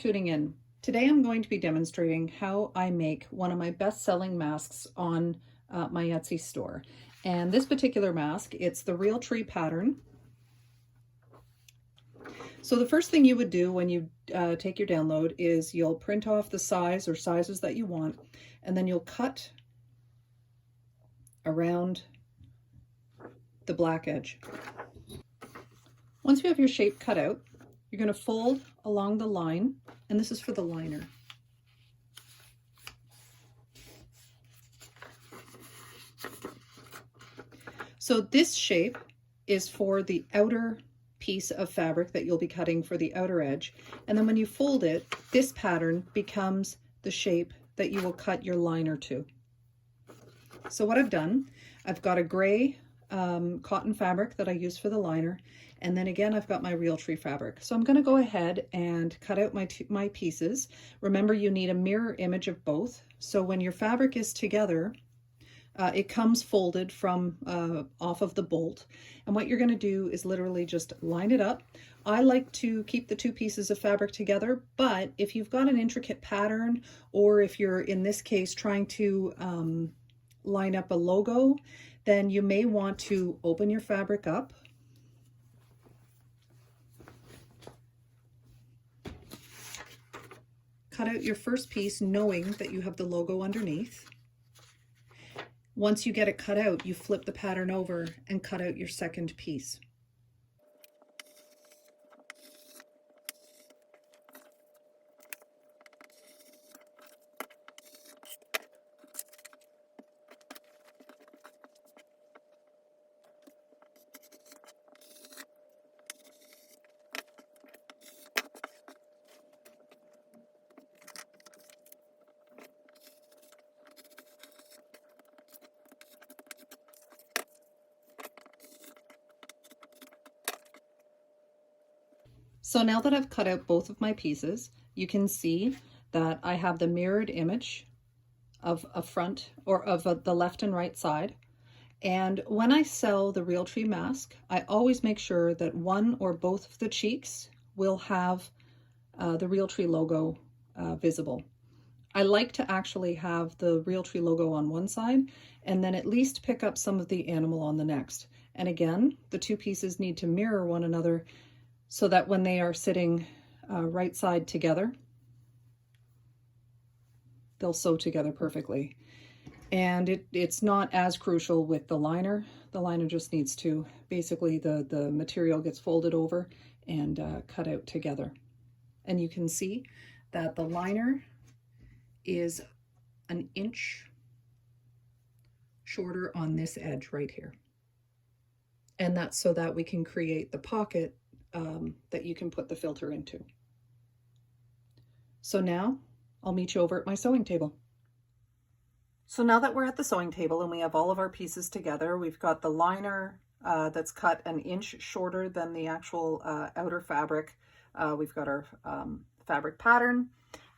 tuning in. Today I'm going to be demonstrating how I make one of my best-selling masks on my Etsy store. And this particular mask, it's the Realtree pattern. So the first thing you would do when you take your download is you'll print off the size or sizes that you want, and then you'll cut around the black edge. Once you have your shape cut out, you're going to fold along the line, and this is for the liner. So this shape is for the outer piece of fabric that you'll be cutting for the outer edge. And then when you fold it, this pattern becomes the shape that you will cut your liner to. So what I've done, I've got a gray cotton fabric that I use for the liner. And then again, I've got my Realtree fabric. So I'm going to go ahead and cut out my pieces. Remember, you need a mirror image of both. So when your fabric is together, it comes folded from off of the bolt. And what you're going to do is literally just line it up. I like to keep the two pieces of fabric together, but if you've got an intricate pattern, or if you're, in this case, trying to line up a logo, then you may want to open your fabric up. Cut out your first piece knowing that you have the logo underneath. Once you get it cut out, you flip the pattern over and cut out your second piece. So now that I've cut out both of my pieces, you can see that I have the mirrored image of a front, or of the left and right side. And when I sell the Realtree mask, I always make sure that one or both of the cheeks will have the Realtree logo visible. I like to actually have the Realtree logo on one side and then at least pick up some of the animal on the next. And again, the two pieces need to mirror one another so that when they are sitting right side together, they'll sew together perfectly. And it's not as crucial with the liner. The liner just needs to, basically the material gets folded over and cut out together. And you can see that the liner is an inch shorter on this edge right here. And that's so that we can create the pocket that you can put the filter into. So now I'll meet you over at my sewing table. So now that we're at the sewing table and we have all of our pieces together, we've got the liner that's cut an inch shorter than the actual outer fabric. We've got our fabric pattern.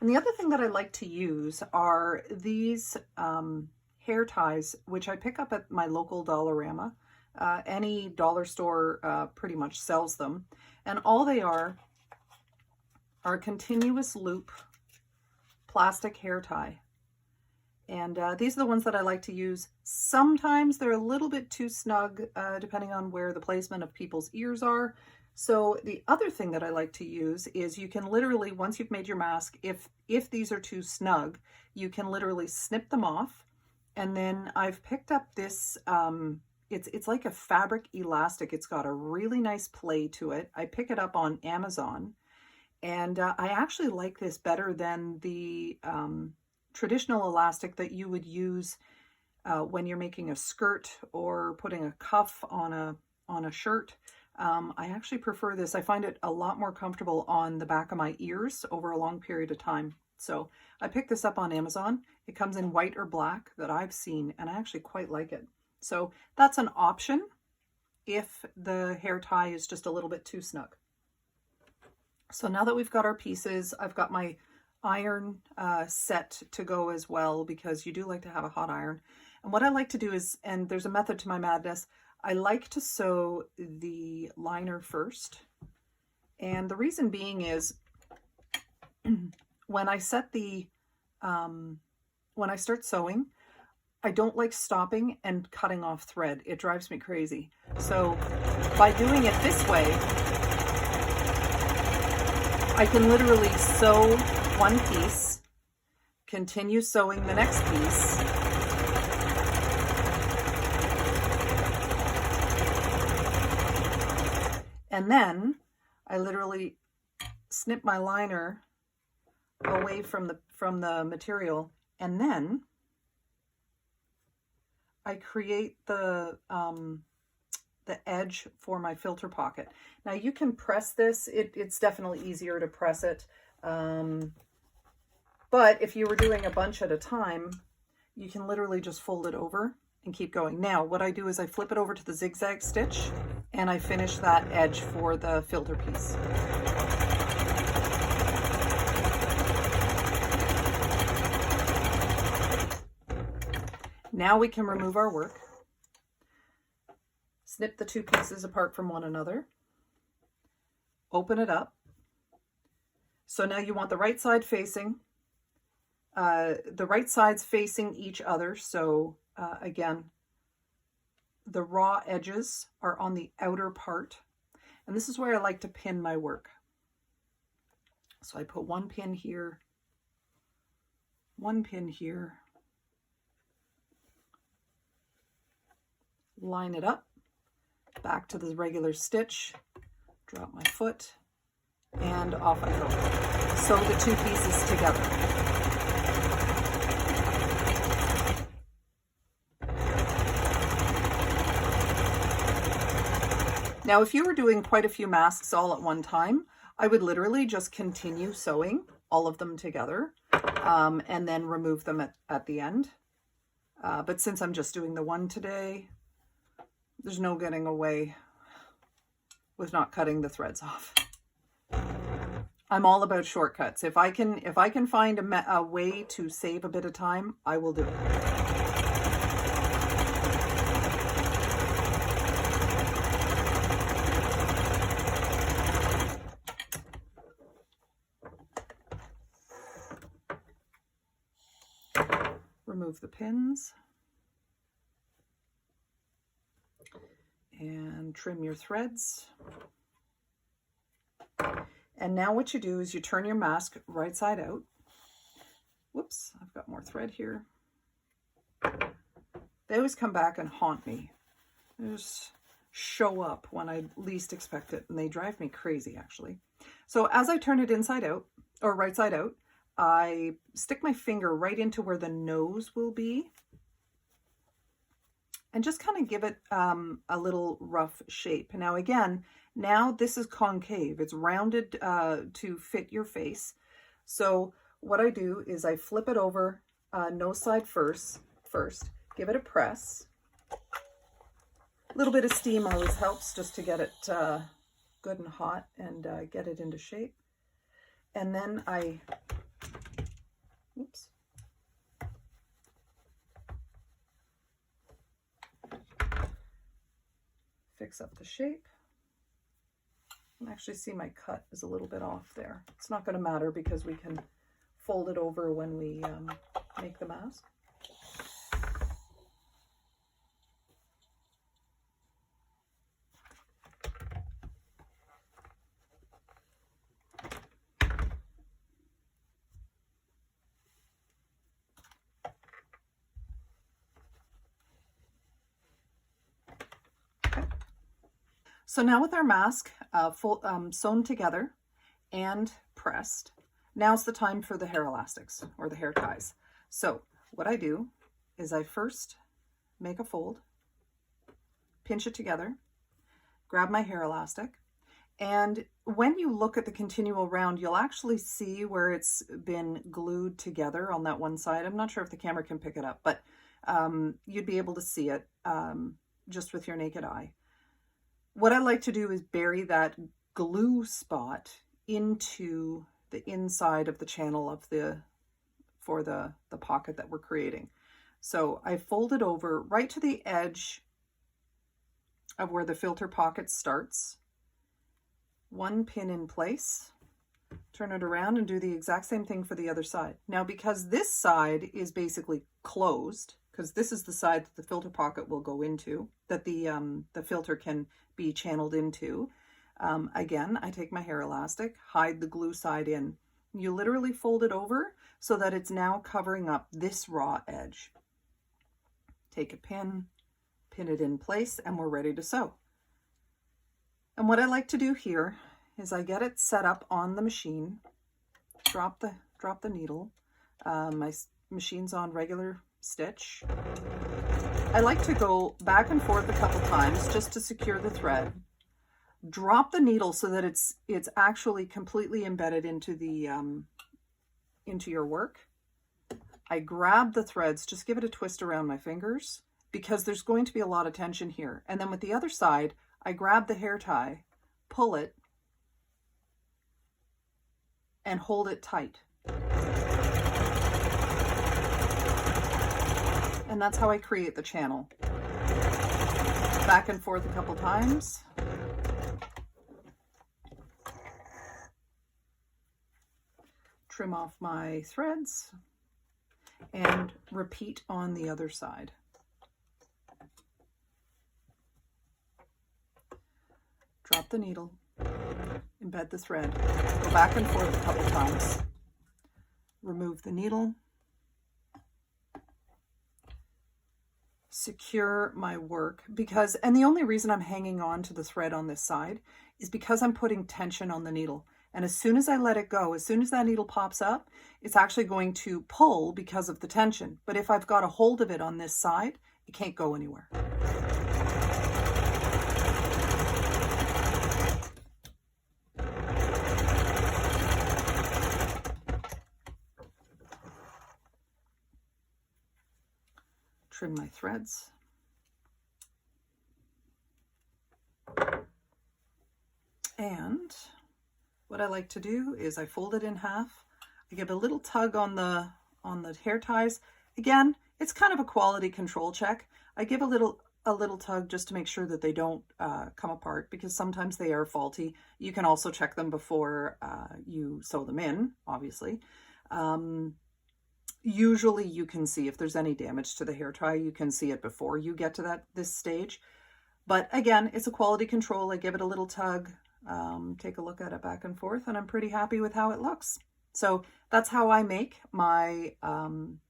And the other thing that I like to use are these hair ties, which I pick up at my local Dollarama. Any dollar store pretty much sells them. And all they are a continuous loop plastic hair tie. And these are the ones that I like to use. Sometimes they're a little bit too snug, depending on where the placement of people's ears are. So the other thing that I like to use is you can literally, once you've made your mask, if these are too snug, you can literally snip them off. And then I've picked up this, it's like a fabric elastic. It's got a really nice play to it. I pick it up on Amazon, and I actually like this better than the traditional elastic that you would use when you're making a skirt or putting a cuff on a shirt. I actually prefer this. I find it a lot more comfortable on the back of my ears over a long period of time. So I picked this up on Amazon. It comes in white or black that I've seen, and I actually quite like it. So that's an option if the hair tie is just a little bit too snug. So now that we've got our pieces, I've got my iron set to go as well, because you do like to have a hot iron. And what I like to do is, and there's a method to my madness, I like to sew the liner first. And the reason being is when I set the, when I start sewing, I don't like stopping and cutting off thread. It drives me crazy. So by doing it this way, I can literally sew one piece, continue sewing the next piece, and then I literally snip my liner away from the material, and then I create the edge for my filter pocket. Now you can press this. It's definitely easier to press it. But if you were doing a bunch at a time, you can literally just fold it over and keep going. Now what I do is I flip it over to the zigzag stitch and I finish that edge for the filter piece. Now we can remove our work. Snip the two pieces apart from one another. Open it up. So now you want the right side facing, the right sides facing each other. So again, the raw edges are on the outer part. And this is where I like to pin my work. So I put one pin here, one pin here, line it up, back to the regular stitch, drop my foot, and off I go. Sew the two pieces together. Now, if you were doing quite a few masks all at one time, I would literally just continue sewing all of them together and then remove them at the end. But since I'm just doing the one today, there's no getting away with not cutting the threads off. I'm all about shortcuts. If I can find a way to save a bit of time, I will do it. Remove the pins and trim your threads. And now what you do is you turn your mask right side out. Whoops, I've got more thread here. They always come back and haunt me. They just show up when I least expect it, and they drive me crazy actually. So as I turn it inside out, or right side out, I stick my finger right into where the nose will be and just kind of give it a little rough shape. Now again, now this is concave. It's rounded to fit your face. So what I do is I flip it over nose side first, give it a press. A little bit of steam always helps just to get it good and hot and get it into shape. And then I oops. Fix up the shape. You can actually see my cut is a little bit off there. It's not going to matter because we can fold it over when we make the mask. So now with our mask sewn together and pressed, now's the time for the hair elastics or the hair ties. So what I do is I first make a fold, pinch it together, grab my hair elastic, and when you look at the continual round, you'll actually see where it's been glued together on that one side. I'm not sure if the camera can pick it up, but you'd be able to see it just with your naked eye. What I like to do is bury that glue spot into the inside of the channel of for the pocket that we're creating. So I fold it over right to the edge of where the filter pocket starts. One pin in place, turn it around and do the exact same thing for the other side. Now, because this side is basically closed, because this is the side that the filter pocket will go into, that the filter can be channeled into. Again, I take my hair elastic, hide the glue side in. You literally fold it over so that it's now covering up this raw edge. Take a pin, pin it in place, and we're ready to sew. And what I like to do here is I get it set up on the machine, drop the needle. My machine's on regular stitch. I like to go back and forth a couple times just to secure the thread. Drop the needle so that it's actually completely embedded into the into your work. I grab the threads, just give it a twist around my fingers because there's going to be a lot of tension here. And then with the other side, I grab the hair tie, pull it, and hold it tight. And that's how I create the channel. Back and forth a couple times. Trim off my threads and repeat on the other side. Drop the needle, embed the thread, go back and forth a couple times, remove the needle, secure my work because, and the only reason I'm hanging on to the thread on this side is because I'm putting tension on the needle. And as soon as I let it go, as soon as that needle pops up, it's actually going to pull because of the tension. But if I've got a hold of it on this side, it can't go anywhere. Trim my threads. And what I like to do is I fold it in half. I give a little tug on the hair ties. Again, it's kind of a quality control check. I give a little tug just to make sure that they don't come apart because sometimes they are faulty. You can also check them before you sew them in, obviously. Usually you can see if there's any damage to the hair tie, you can see it before you get to this stage. But again, it's a quality control. I give it a little tug, take a look at it back and forth, and I'm pretty happy with how it looks. So that's how I make my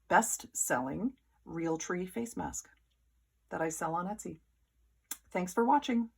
best-selling Realtree face mask that I sell on Etsy. Thanks for watching.